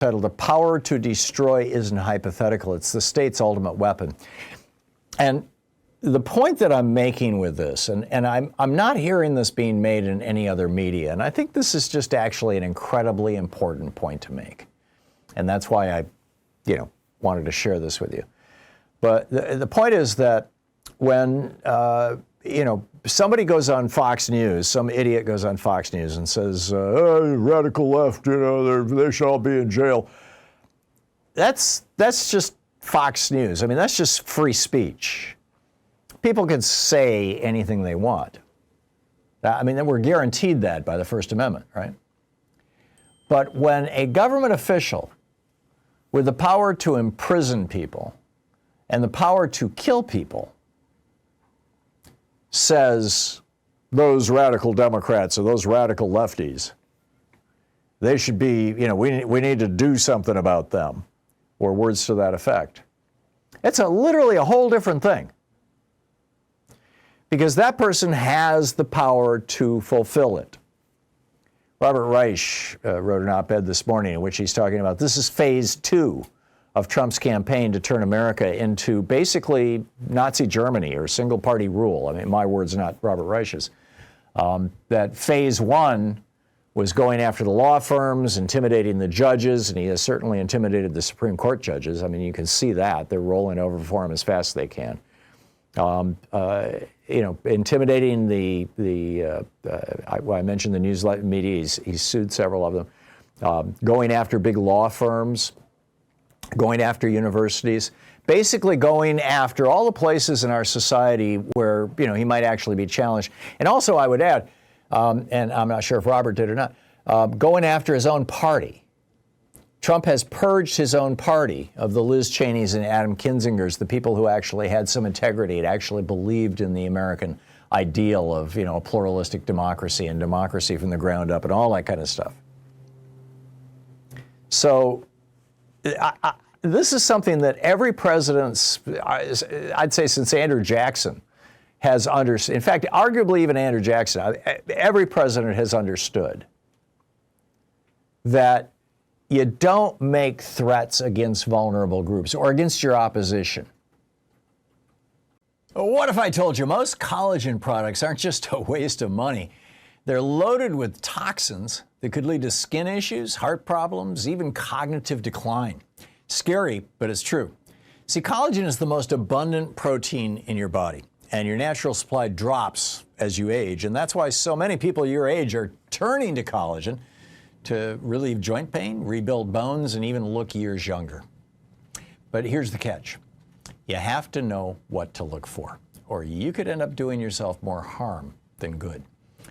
titled "The Power to Destroy Isn't Hypothetical. It's the State's Ultimate Weapon." And the point that I'm making with this, and I'm not hearing this being made in any other media, and I think this is just actually an incredibly important point to make. And that's why I, wanted to share this with you. But the point is that when, somebody goes on Fox News, some idiot goes on Fox News and says, radical left, they should all be in jail. That's just Fox News. I mean, that's just free speech. People can say anything they want. I mean, we're guaranteed that by the First Amendment, right? But when a government official with the power to imprison people and the power to kill people says those radical Democrats or those radical lefties, they should be, we need to do something about them, or words to that effect. It's literally a whole different thing. Because that person has the power to fulfill it. Robert Reich wrote an op-ed this morning in which he's talking about this is phase 2 of Trump's campaign to turn America into basically Nazi Germany or single-party rule. I mean, my words, not Robert Reich's. That phase 1 was going after the law firms, intimidating the judges, and he has certainly intimidated the Supreme Court judges. I mean, you can see that. They're rolling over for him as fast as they can. Intimidating I mentioned the news media, he's sued several of them, going after big law firms, going after universities, basically going after all the places in our society where, he might actually be challenged. And also, I would add, and I'm not sure if Robert did or not, going after his own party. Trump has purged his own party of the Liz Cheneys and Adam Kinzingers, the people who actually had some integrity and actually believed in the American ideal of, a pluralistic democracy and democracy from the ground up and all that kind of stuff. So this is something that every president, I'd say since Andrew Jackson, has understood. In fact, arguably even Andrew Jackson, every president has understood that you don't make threats against vulnerable groups or against your opposition. What if I told you most collagen products aren't just a waste of money? They're loaded with toxins that could lead to skin issues, heart problems, even cognitive decline. Scary, but it's true. See, collagen is the most abundant protein in your body, and your natural supply drops as you age, and that's why so many people your age are turning to collagen to relieve joint pain, rebuild bones, and even look years younger. But here's the catch. You have to know what to look for, or you could end up doing yourself more harm than good.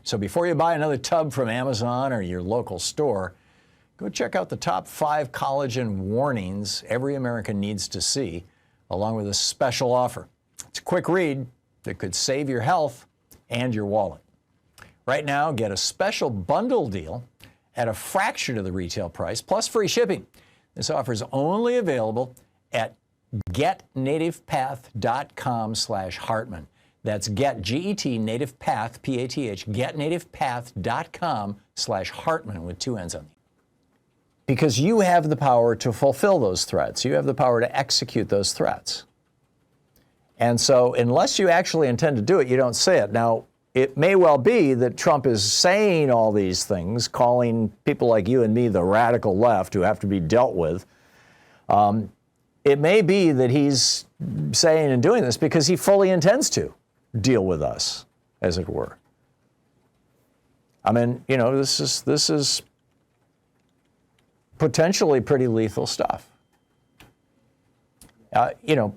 So before you buy another tub from Amazon or your local store, go check out the top 5 collagen warnings every American needs to see, along with a special offer. It's a quick read that could save your health and your wallet. Right now, get a special bundle deal at a fraction of the retail price, plus free shipping. This offer is only available at getnativepath.com/Hartmann. That's get, G-E-T, native path, P-A-T-H, getnativepath.com/Hartmann with 2 N's on it. Because you have the power to fulfill those threats. You have the power to execute those threats. And so unless you actually intend to do it, you don't say it. Now, it may well be that Trump is saying all these things, calling people like you and me the radical left who have to be dealt with. It may be that he's saying and doing this because he fully intends to deal with us, as it were. I mean, this is potentially pretty lethal stuff.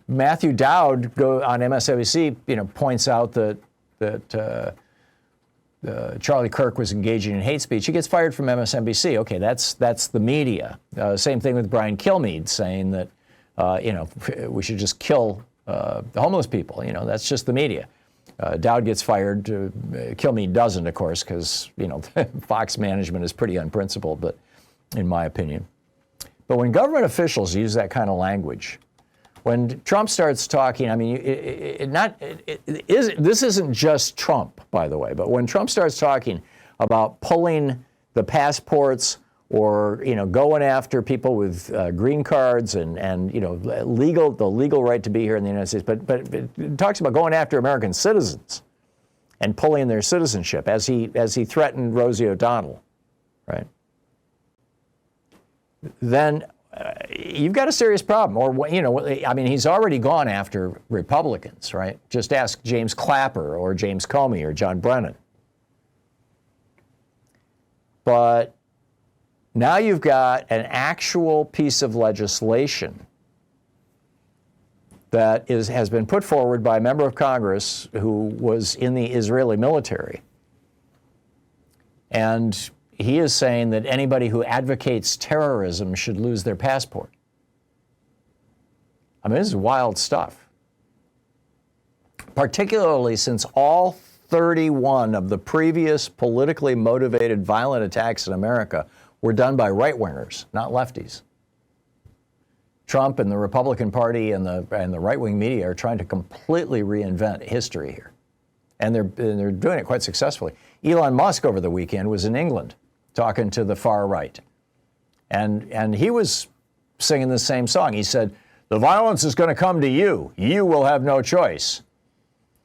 Matthew Dowd on MSNBC, points out that Charlie Kirk was engaging in hate speech. He gets fired from MSNBC. Okay, that's the media. Same thing with Brian Kilmeade saying that, we should just kill the homeless people. That's just the media. Dowd gets fired. Kilmeade doesn't, of course, because, Fox management is pretty unprincipled, but in my opinion. But when government officials use that kind of language, when Trump starts talking, I mean, this isn't just Trump, by the way, but when Trump starts talking about pulling the passports or going after people with green cards and the legal right to be here in the United States, but it talks about going after American citizens and pulling their citizenship, as he threatened Rosie O'Donnell, right? Then you've got a serious problem. Or he's already gone after Republicans, right? Just ask James Clapper or James Comey or John Brennan. But now you've got an actual piece of legislation that has been put forward by a member of Congress who was in the Israeli military. And he is saying that anybody who advocates terrorism should lose their passport. I mean, this is wild stuff. Particularly since all 31 of the previous politically motivated violent attacks in America were done by right-wingers, not lefties. Trump and the Republican Party and the right-wing media are trying to completely reinvent history here. And they're doing it quite successfully. Elon Musk over the weekend was in England talking to the far right. And he was singing the same song. He said, the violence is going to come to you. You will have no choice.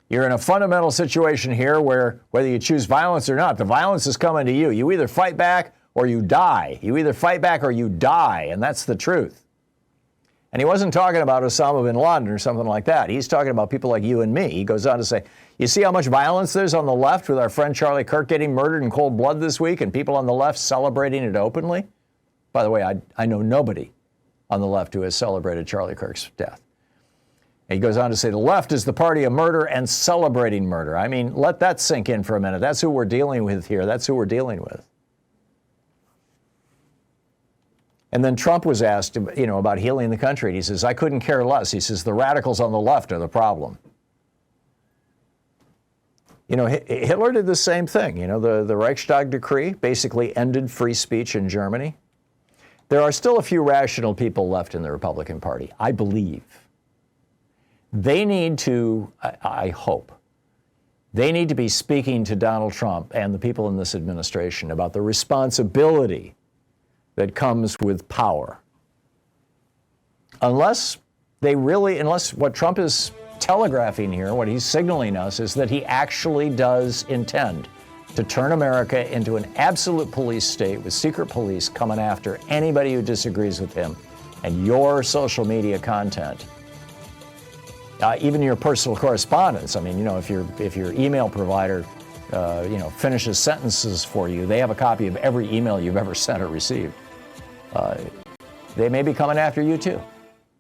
You're in a fundamental situation here where whether you choose violence or not, the violence is coming to you. You either fight back or you die. You either fight back or you die, and that's the truth. And he wasn't talking about Osama bin Laden or something like that. He's talking about people like you and me. He goes on to say, you see how much violence there's on the left with our friend Charlie Kirk getting murdered in cold blood this week and people on the left celebrating it openly? By the way, I know nobody on the left who has celebrated Charlie Kirk's death. And he goes on to say, the left is the party of murder and celebrating murder. I mean, let that sink in for a minute. That's who we're dealing with here. That's who we're dealing with. And then Trump was asked, about healing the country. And he says, I couldn't care less. He says, the radicals on the left are the problem. Hitler did the same thing. The Reichstag decree basically ended free speech in Germany. There are still a few rational people left in the Republican Party, I believe. They need to, I hope, they need to be speaking to Donald Trump and the people in this administration about the responsibility that comes with power. Unless what Trump is telegraphing here, what he's signaling us, is that he actually does intend to turn America into an absolute police state with secret police coming after anybody who disagrees with him and your social media content. Even your personal correspondence. I mean, if your email provider, finishes sentences for you, they have a copy of every email you've ever sent or received. They may be coming after you too.